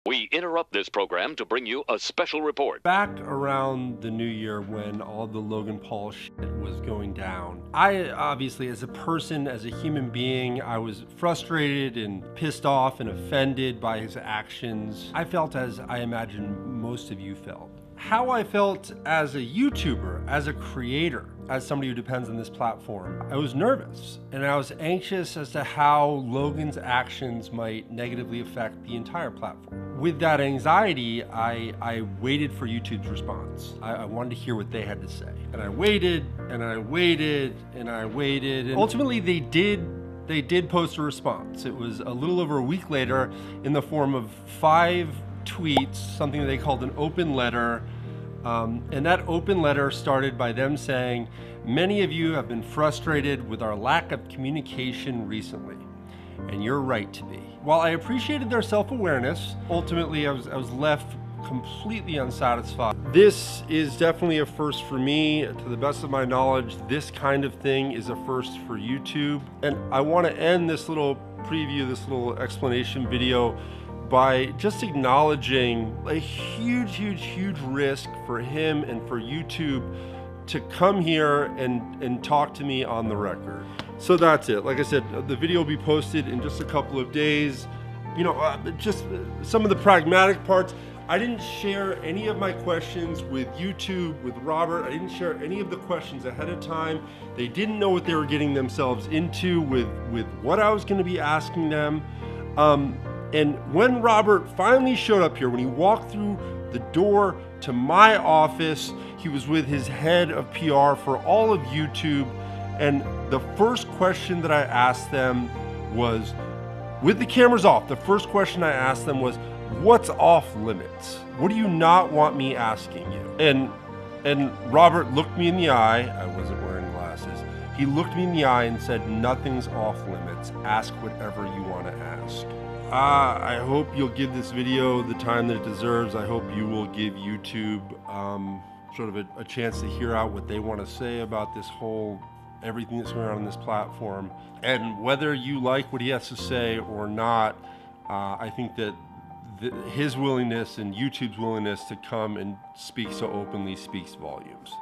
We interrupt this program to bring you a special report. Back around the new year when all the Logan Paul shit was going down, I obviously, as a person, as a human being, I was frustrated and pissed off and offended by his actions. I felt as I imagine most of you felt. How I felt as a YouTuber, as a creator, as somebody who depends on this platform, I was nervous and I was anxious as to how Logan's actions might negatively affect the entire platform. With that anxiety, I waited for YouTube's response. I wanted to hear what they had to say. And I waited, and I waited, and I waited, and ultimately they did post a response. It was a little over a week later in the form of 5 tweets, something that they called an open letter. And that open letter started by them saying, "Many of you have been frustrated with our lack of communication recently, and you're right to be." While I appreciated their self-awareness, ultimately I was left completely unsatisfied. This is definitely a first for me. To the best of my knowledge, this kind of thing is a first for YouTube. And I want to end this little preview, this little explanation video by just acknowledging a huge risk for him and for YouTube to come here and talk to me on the record. So that's it. Like I said, the video will be posted in just a couple of days. You know, just some of the pragmatic parts. I didn't share any of my questions with YouTube, with Robert. I didn't share any of the questions ahead of time. They didn't know what they were getting themselves into with what I was going to be asking them. And when Robert finally showed up here, when he walked through the door to my office, he was with his head of PR for all of YouTube. And the first question that I asked them was, with the cameras off, the first question I asked them was, what's off limits? What do you not want me asking you? And Robert looked me in the eye. I wasn't wearing glasses. He looked me in the eye and said, "Nothing's off limits. Ask whatever you want to ask." I hope you'll give this video the time that it deserves. I hope you will give YouTube sort of a chance to hear out what they want to say about this whole, everything that's going on in this platform. And whether you like what he has to say or not, I think that his willingness and YouTube's willingness to come and speak so openly speaks volumes.